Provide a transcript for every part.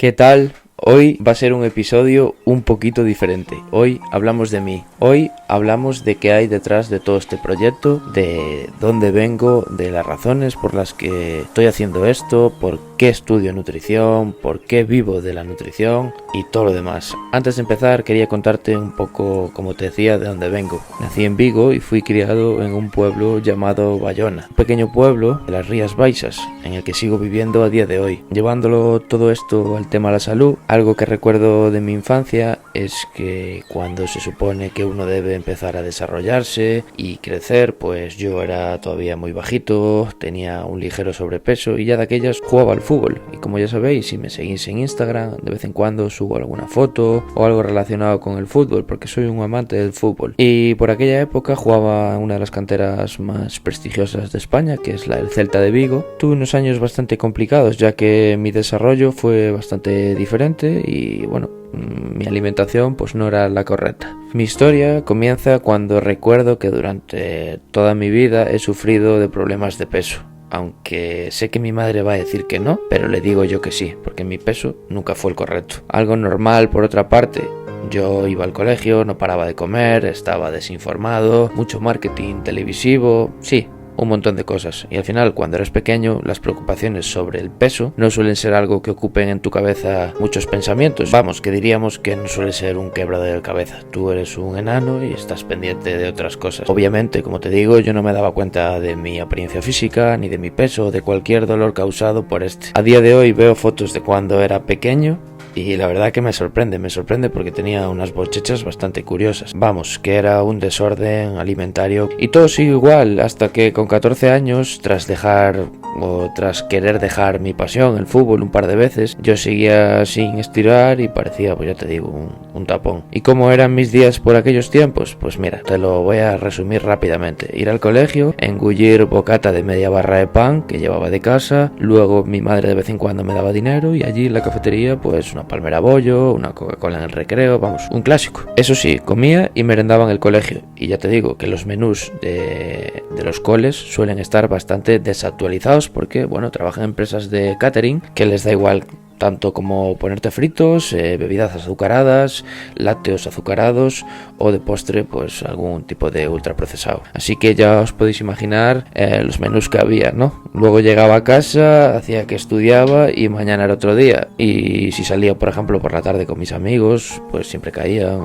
¿Qué tal? Hoy va a ser un episodio un poquito diferente. Hoy hablamos de mí. Hoy hablamos de qué hay detrás de todo este proyecto, de dónde vengo, de las razones por las que estoy haciendo esto, por qué estudio nutrición, por qué vivo de la nutrición y todo lo demás. Antes de empezar quería contarte un poco, como te decía, de dónde vengo. Nací en Vigo y fui criado en un pueblo llamado Bayona, un pequeño pueblo de las Rías Baixas, en el que sigo viviendo a día de hoy. Llevándolo todo esto al tema de la salud, algo que recuerdo de mi infancia es que cuando se supone que uno debe empezar a desarrollarse y crecer, pues yo era todavía muy bajito, tenía un ligero sobrepeso y ya de aquellas jugaba al fútbol. Y como ya sabéis, si me seguís en Instagram, de vez en cuando subo alguna foto o algo relacionado con el fútbol, porque soy un amante del fútbol. Y por aquella época jugaba en una de las canteras más prestigiosas de España, que es la del Celta de Vigo. Tuve unos años bastante complicados, ya que mi desarrollo fue bastante diferente y bueno, mi alimentación pues no era la correcta. Mi historia comienza cuando recuerdo que durante toda mi vida he sufrido de problemas de peso. Aunque sé que mi madre va a decir que no, pero le digo yo que sí, porque mi peso nunca fue el correcto. Algo normal por otra parte. Yo iba al colegio, no paraba de comer, estaba desinformado, mucho marketing televisivo, sí, un montón de cosas. Y al final, cuando eres pequeño, las preocupaciones sobre el peso no suelen ser algo que ocupen en tu cabeza muchos pensamientos. Vamos, que diríamos que no suele ser un quebradero de cabeza. Tú eres un enano y estás pendiente de otras cosas. Obviamente, como te digo, yo no me daba cuenta de mi apariencia física, ni de mi peso, o de cualquier dolor causado por este. A día de hoy veo fotos de cuando era pequeño y la verdad que me sorprende porque tenía unas bochechas bastante curiosas. Vamos, que era un desorden alimentario y todo sigue igual hasta que con 14 años, tras querer dejar mi pasión, el fútbol, un par de veces, yo seguía sin estirar y parecía, pues ya te digo, un tapón. ¿Y cómo eran mis días por aquellos tiempos? Pues mira, te lo voy a resumir rápidamente. Ir al colegio, engullir bocata de media barra de pan que llevaba de casa, luego mi madre de vez en cuando me daba dinero y allí en la cafetería pues una palmera bollo, una Coca-Cola en el recreo, vamos, un clásico. Eso sí, comía y merendaba en el colegio y ya te digo que los menús de los coles suelen estar bastante desactualizados porque, bueno, trabajan en empresas de catering que les da igual tanto como ponerte fritos, bebidas azucaradas, lácteos azucarados o de postre pues algún tipo de ultraprocesado. Así que ya os podéis imaginar los menús que había, ¿no? Luego llegaba a casa, hacía que estudiaba y mañana era otro día. Y si salía, por ejemplo, por la tarde con mis amigos, pues siempre caía...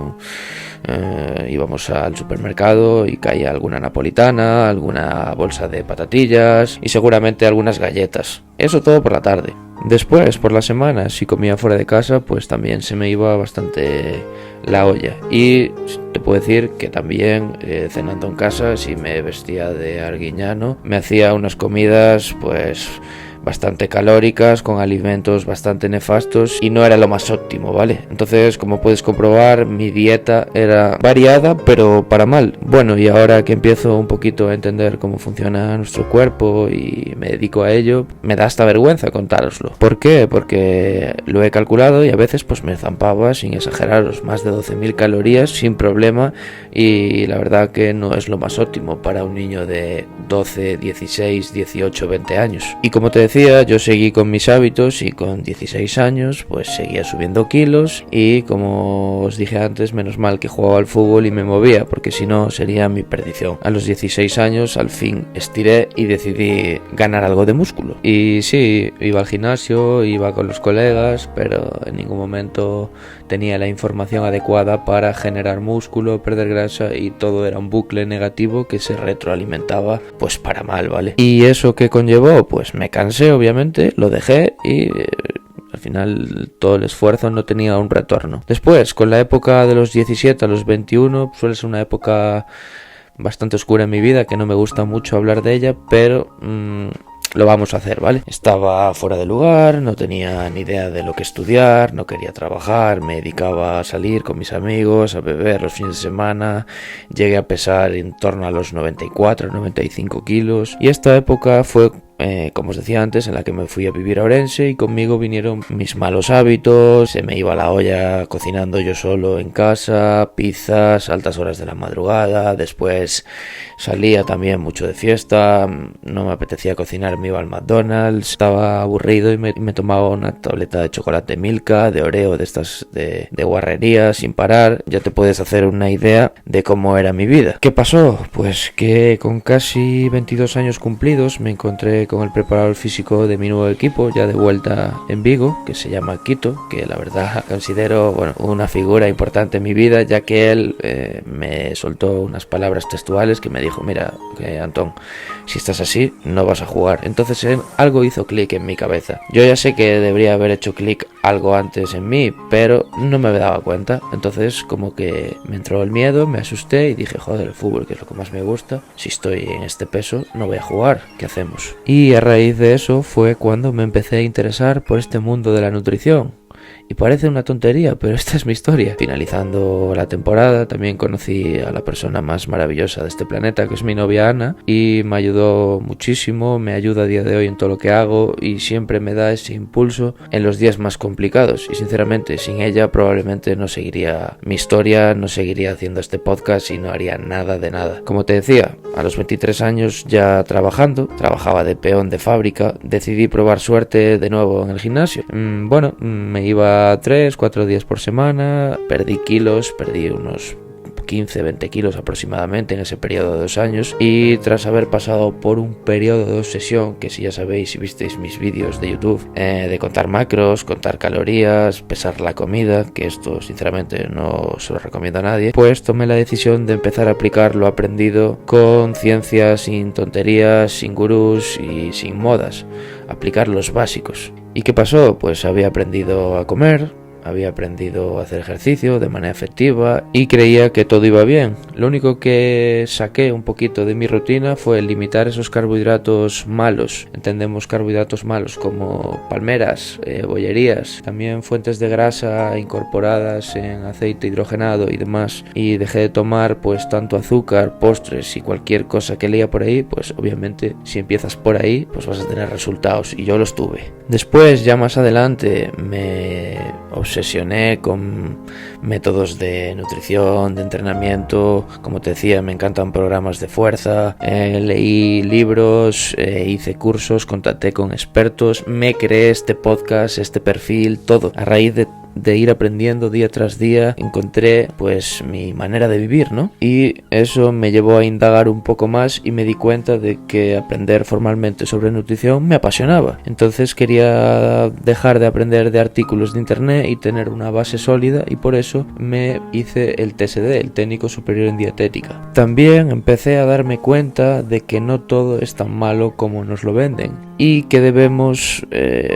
íbamos al supermercado y caía alguna napolitana, alguna bolsa de patatillas y seguramente algunas galletas. Eso todo por la tarde. Después, por la semana, si comía fuera de casa, pues también se me iba bastante la olla. Y te puedo decir que también, cenando en casa, si me vestía de arguiñano, me hacía unas comidas, pues... bastante calóricas, con alimentos bastante nefastos y no era lo más óptimo, ¿vale? Entonces, como puedes comprobar, mi dieta era variada, pero para mal. Bueno, y ahora que empiezo un poquito a entender cómo funciona nuestro cuerpo y me dedico a ello, me da hasta vergüenza contároslo. ¿Por qué? Porque lo he calculado y a veces pues me zampaba, sin exageraros, más de 12.000 calorías sin problema y la verdad que no es lo más óptimo para un niño de 12, 16, 18, 20 años. Y como te decía, yo seguí con mis hábitos y con 16 años pues seguía subiendo kilos y como os dije antes, menos mal que jugaba al fútbol y me movía porque si no sería mi perdición. A los 16 años al fin estiré y decidí ganar algo de músculo. Y sí, iba al gimnasio, iba con los colegas, pero en ningún momento tenía la información adecuada para generar músculo, perder grasa y todo era un bucle negativo que se retroalimentaba pues para mal, ¿vale? ¿Y eso qué conllevó? Pues me cansé, obviamente, lo dejé y al final todo el esfuerzo no tenía un retorno. Después, con la época de los 17 a los 21, suele ser una época bastante oscura en mi vida, que no me gusta mucho hablar de ella, pero... lo vamos a hacer, ¿vale? Estaba fuera de lugar, no tenía ni idea de lo que estudiar, no quería trabajar, me dedicaba a salir con mis amigos, a beber los fines de semana, llegué a pesar en torno a los 94, 95 kilos y esta época fue como os decía antes, en la que me fui a vivir a Orense y conmigo vinieron mis malos hábitos, se me iba la olla cocinando yo solo en casa, pizzas, altas horas de la madrugada, después salía también mucho de fiesta, no me apetecía cocinar, me iba al McDonald's, estaba aburrido y me tomaba una tableta de chocolate Milka, de Oreo, de estas de guarrería sin parar. Ya te puedes hacer una idea de cómo era mi vida. ¿Qué pasó? Pues que con casi 22 años cumplidos me encontré con el preparador físico de mi nuevo equipo, ya de vuelta en Vigo, que se llama Quito, que la verdad considero una figura importante en mi vida, ya que él me soltó unas palabras textuales que me dijo: mira, Antón, si estás así no vas a jugar. Entonces algo hizo clic en mi cabeza. Yo ya sé que debería haber hecho clic algo antes en mí, pero no me daba cuenta. Entonces como que me entró el miedo, me asusté y dije: joder, el fútbol, que es lo que más me gusta, si estoy en este peso no voy a jugar, ¿qué hacemos? Y a raíz de eso fue cuando me empecé a interesar por este mundo de la nutrición. Y parece una tontería, pero esta es mi historia. Finalizando la temporada, también conocí a la persona más maravillosa de este planeta, que es mi novia Ana, y me ayudó muchísimo, me ayuda a día de hoy en todo lo que hago y siempre me da ese impulso en los días más complicados. Y sinceramente, sin ella probablemente no seguiría mi historia, no seguiría haciendo este podcast y no haría nada de nada. Como te decía, a los 23 años ya trabajaba de peón de fábrica, decidí probar suerte de nuevo en el gimnasio. Me iba 3-4 días por semana, perdí unos 15-20 kilos aproximadamente en ese periodo de 2 años, y tras haber pasado por un periodo de obsesión, que si ya sabéis, si visteis mis vídeos de YouTube, de contar macros, contar calorías, pesar la comida, que esto sinceramente no se lo recomiendo a nadie, pues tomé la decisión de empezar a aplicar lo aprendido con ciencia, sin tonterías, sin gurús y sin modas, aplicar los básicos. ¿Y qué pasó? Pues había aprendido a comer, había aprendido a hacer ejercicio de manera efectiva y creía que todo iba bien. Lo único que saqué un poquito de mi rutina fue limitar esos carbohidratos malos. Entendemos carbohidratos malos como palmeras, bollerías, también fuentes de grasa incorporadas en aceite hidrogenado y demás. Y dejé de tomar pues tanto azúcar, postres y cualquier cosa que leía por ahí. Pues obviamente si empiezas por ahí pues vas a tener resultados, y yo los tuve. Después, ya más adelante, me obsesioné con métodos de nutrición, de entrenamiento. Como te decía, me encantan programas de fuerza, leí libros, hice cursos, contacté con expertos, me creé este podcast, este perfil, todo a raíz de ir aprendiendo día tras día. Encontré pues mi manera de vivir, ¿no? Y eso me llevó a indagar un poco más y me di cuenta de que aprender formalmente sobre nutrición me apasionaba. Entonces quería dejar de aprender de artículos de internet y tener una base sólida, y por eso me hice el TSD, el Técnico Superior en Dietética. También empecé a darme cuenta de que no todo es tan malo como nos lo venden, y que debemos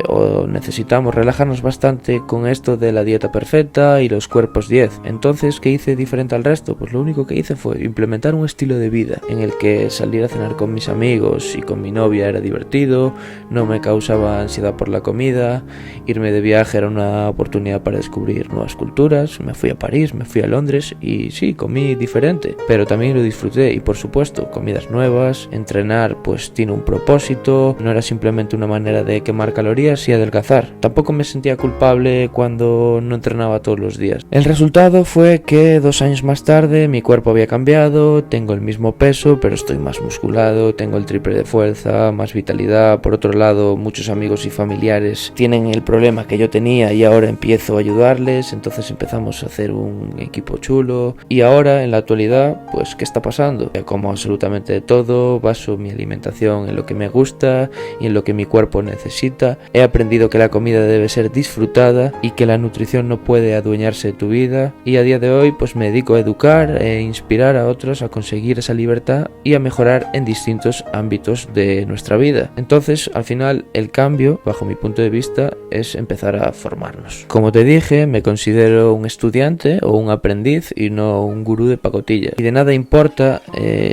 o necesitamos relajarnos bastante con esto de la dieta perfecta y los cuerpos 10. Entonces, ¿qué hice diferente al resto? Pues lo único que hice fue implementar un estilo de vida en el que salir a cenar con mis amigos y con mi novia era divertido, no me causaba ansiedad por la comida, irme de viaje era una oportunidad para descubrir nuevas culturas. Me fui a París, me fui a Londres y sí, comí diferente, pero también lo disfruté. Y por supuesto, comidas nuevas, entrenar pues tiene un propósito, no era simplemente una manera de quemar calorías y adelgazar. Tampoco me sentía culpable cuando no entrenaba todos los días. El resultado fue que 2 años más tarde mi cuerpo había cambiado, tengo el mismo peso pero estoy más musculado, tengo el triple de fuerza, más vitalidad. Por otro lado, muchos amigos y familiares tienen el problema que yo tenía y ahora empiezo a ayudarles, entonces empezamos a hacer un equipo chulo. Y ahora en la actualidad, pues ¿qué está pasando? Como absolutamente de todo, baso mi alimentación en lo que me gusta y en lo que mi cuerpo necesita. He aprendido que la comida debe ser disfrutada y que la nutrición no puede adueñarse de tu vida, y a día de hoy pues me dedico a educar e inspirar a otros a conseguir esa libertad y a mejorar en distintos ámbitos de nuestra vida. Entonces al final el cambio, bajo mi punto de vista, es empezar a formarnos. Como te dije, me considero un estudiante o un aprendiz y no un gurú de pacotilla, y de nada importa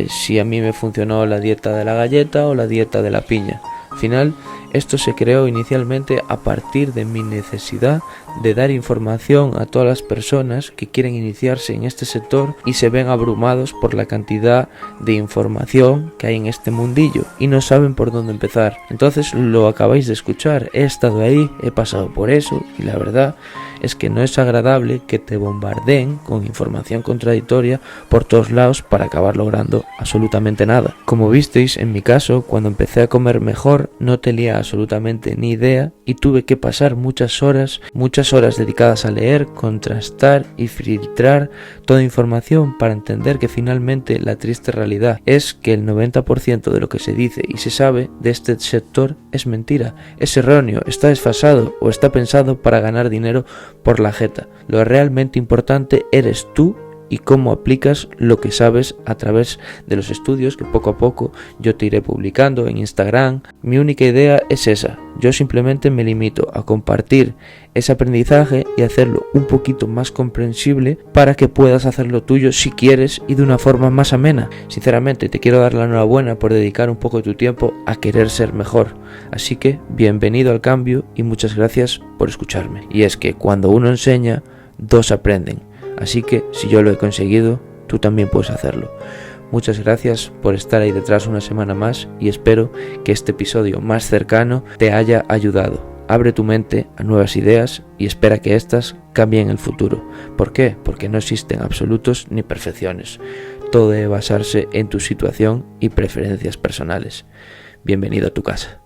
si a mí me funcionó la dieta de la galleta o la dieta de la piña. Al final Esto se creó inicialmente a partir de mi necesidad de dar información a todas las personas que quieren iniciarse en este sector y se ven abrumados por la cantidad de información que hay en este mundillo y no saben por dónde empezar. Entonces lo acabáis de escuchar, he estado ahí, he pasado por eso y la verdad es que no es agradable que te bombardeen con información contradictoria por todos lados para acabar logrando absolutamente nada. Como visteis, en mi caso, cuando empecé a comer mejor, no tenía absolutamente ni idea y tuve que pasar muchas horas dedicadas a leer, contrastar y filtrar toda información para entender que finalmente la triste realidad es que el 90% de lo que se dice y se sabe de este sector es mentira, es erróneo, está desfasado o está pensado para ganar dinero por la jeta. Lo realmente importante eres tú y cómo aplicas lo que sabes a través de los estudios que poco a poco yo te iré publicando en Instagram. Mi única idea es esa, yo simplemente me limito a compartir ese aprendizaje y hacerlo un poquito más comprensible para que puedas hacerlo tuyo si quieres y de una forma más amena. Sinceramente te quiero dar la enhorabuena por dedicar un poco de tu tiempo a querer ser mejor, así que bienvenido al cambio y muchas gracias por escucharme. Y es que cuando uno enseña, dos aprenden. Así que si yo lo he conseguido, tú también puedes hacerlo. Muchas gracias por estar ahí detrás una semana más y espero que este episodio más cercano te haya ayudado. Abre tu mente a nuevas ideas y espera que éstas cambien el futuro. ¿Por qué? Porque no existen absolutos ni perfecciones. Todo debe basarse en tu situación y preferencias personales. Bienvenido a tu casa.